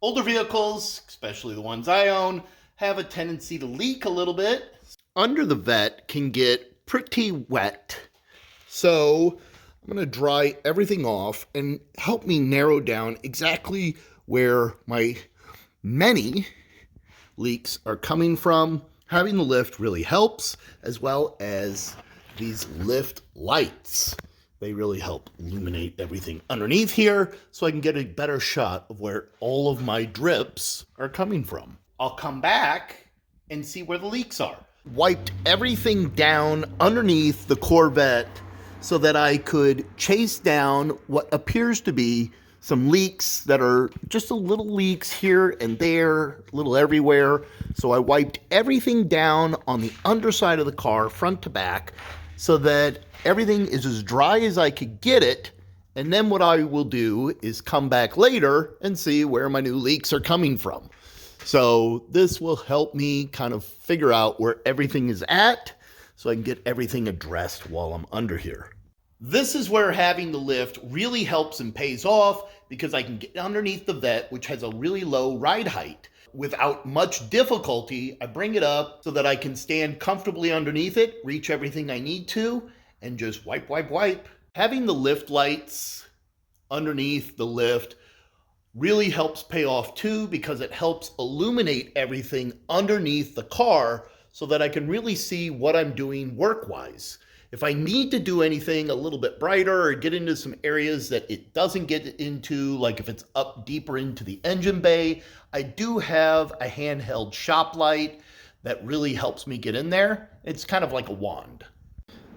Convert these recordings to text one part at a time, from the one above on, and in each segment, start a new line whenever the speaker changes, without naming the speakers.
Older vehicles, especially the ones I own, have a tendency to leak a little bit. Under the vent can get pretty wet. So I'm going to dry everything off and help me narrow down exactly where my many leaks are coming from. Having the lift really helps, as well as these lift lights. They really help illuminate everything underneath here so I can get a better shot of where all of my drips are coming from. I'll come back and see where the leaks are. Wiped everything down underneath the Corvette so that I could chase down what appears to be some leaks that are just a little leaks here and there, a little everywhere. So I wiped everything down on the underside of the car, front to back, so that everything is as dry as I could get it. And then what I will do is come back later and see where my new leaks are coming from. So this will help me kind of figure out where everything is at so I can get everything addressed while I'm under here. This is where having the lift really helps and pays off, because I can get underneath the vet, which has a really low ride height. Without much difficulty, I bring it up so that I can stand comfortably underneath it, reach everything I need to, and just wipe, wipe, wipe. Having the lift lights underneath the lift really helps pay off too, because it helps illuminate everything underneath the car so that I can really see what I'm doing work-wise. If I need to do anything a little bit brighter or get into some areas that it doesn't get into, like if it's up deeper into the engine bay, I do have a handheld shop light that really helps me get in there. It's kind of like a wand.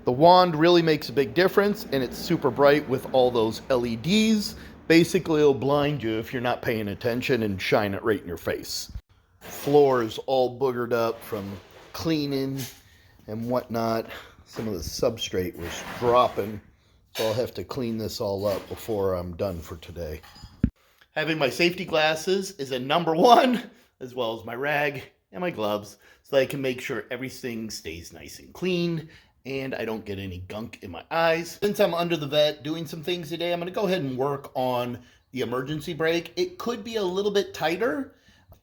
The wand really makes a big difference, and it's super bright with all those LEDs. Basically, it'll blind you if you're not paying attention and shine it right in your face. Floor is all boogered up from cleaning and whatnot. Some of the substrate was dropping, so I'll have to clean this all up before I'm done for today. Having my safety glasses is a number one, as well as my rag and my gloves, so that I can make sure everything stays nice and clean and I don't get any gunk in my eyes. Since I'm under the vet doing some things today, I'm going to go ahead and work on the emergency brake. It could be a little bit tighter,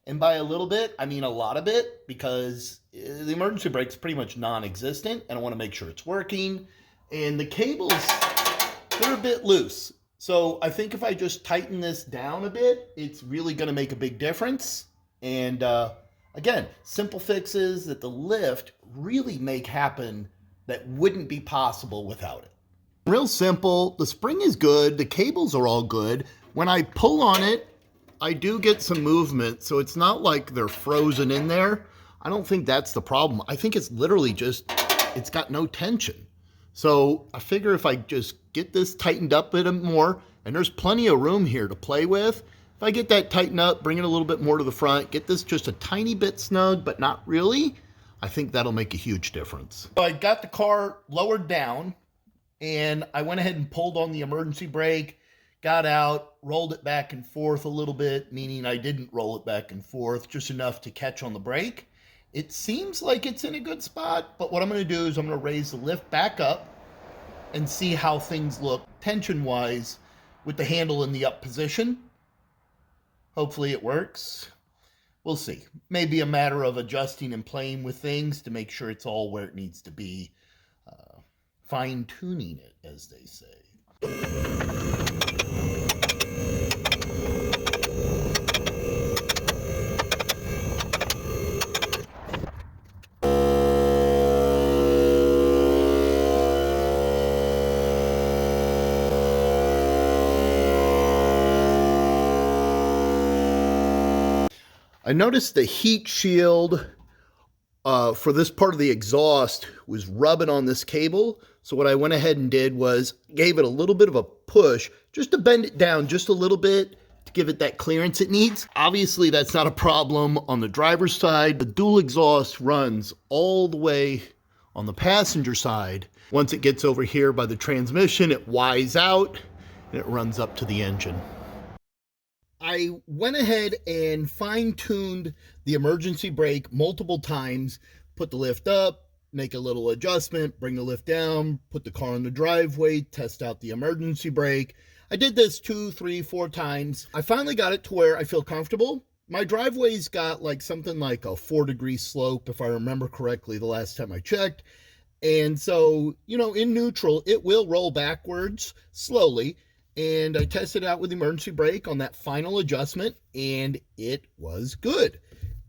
and by a little bit, I mean a lot of it, because the emergency brake's pretty much non-existent, and I want to make sure it's working. And the cables, they're a bit loose. So I think if I just tighten this down a bit, it's really going to make a big difference. And again, simple fixes that the lift really make happen that wouldn't be possible without it. Real simple. The spring is good. The cables are all good. When I pull on it, I do get some movement, so it's not like they're frozen in there. I don't think that's the problem. I think it's literally just, it's got no tension. So I figure if I just get this tightened up a bit more, and there's plenty of room here to play with. If I get that tightened up, bring it a little bit more to the front, get this just a tiny bit snug, but not really, I think that'll make a huge difference. So I got the car lowered down, and I went ahead and pulled on the emergency brake, got out, rolled it back and forth a little bit, meaning I didn't roll it back and forth, just enough to catch on the brake. It seems like it's in a good spot, but what I'm going to do is I'm going to raise the lift back up and see how things look tension-wise with the handle in the up position. Hopefully it works. We'll see. Maybe a matter of adjusting and playing with things to make sure it's all where it needs to be. Fine-tuning it, as they say. I noticed the heat shield for this part of the exhaust was rubbing on this cable. So what I went ahead and did was gave it a little bit of a push just to bend it down just a little bit to give it that clearance it needs. Obviously, that's not a problem on the driver's side. The dual exhaust runs all the way on the passenger side. Once it gets over here by the transmission, it Y's out and it runs up to the engine. I went ahead and fine-tuned the emergency brake multiple times, put the lift up, make a little adjustment, bring the lift down, put the car in the driveway, test out the emergency brake. I did this 2, 3, 4 times. I finally got it to where I feel comfortable. My driveway's got like something like a 4-degree slope, if I remember correctly the last time I checked. And so, you know, in neutral, it will roll backwards slowly. And I tested out with the emergency brake on that final adjustment, and it was good.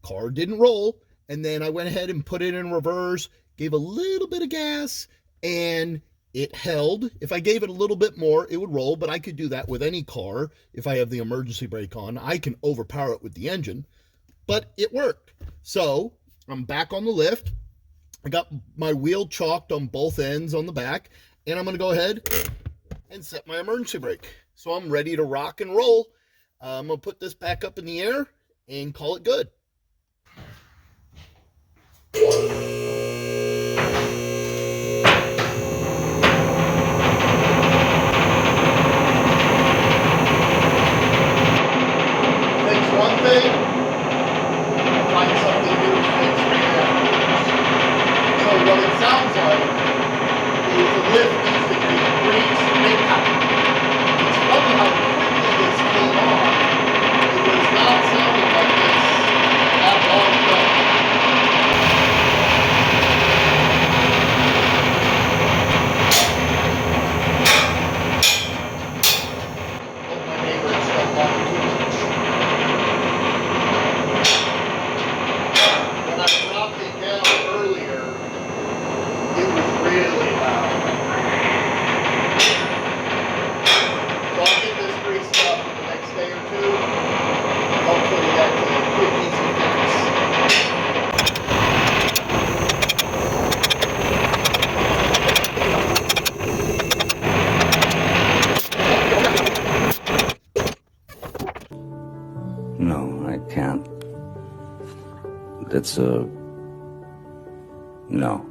Car didn't roll. And then I went ahead and put it in reverse, gave a little bit of gas, and it held. If I gave it a little bit more, it would roll, but I could do that with any car. If I have the emergency brake on, I can overpower it with the engine, but it worked. So I'm back on the lift. I got my wheel chalked on both ends on the back, and I'm going to go ahead and set my emergency brake. So I'm ready to rock and roll. I'm going to put this back up in the air and call it good. One thing, find something new to fix right afterwards. So what it sounds like is the lift needs to be greased bendpak. It's funny how quickly this came on. It was not sounding like this at all. Hope my neighbors don't bother too much. Really loud. So I'll get this greased up in the next day or two. Hopefully that's a quick, easy fix.
No, I can't. That's a no.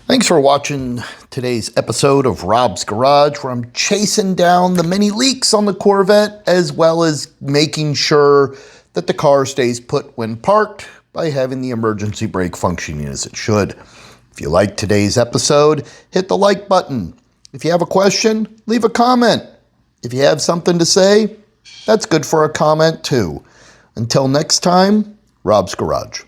Thanks for watching today's episode of Rob's Garage, where I'm chasing down the many leaks on the Corvette, as well as making sure that the car stays put when parked by having the emergency brake functioning as it should. If you liked today's episode, hit the like button. If you have a question, leave a comment. If you have something to say, that's good for a comment too. Until next time, Rob's Garage.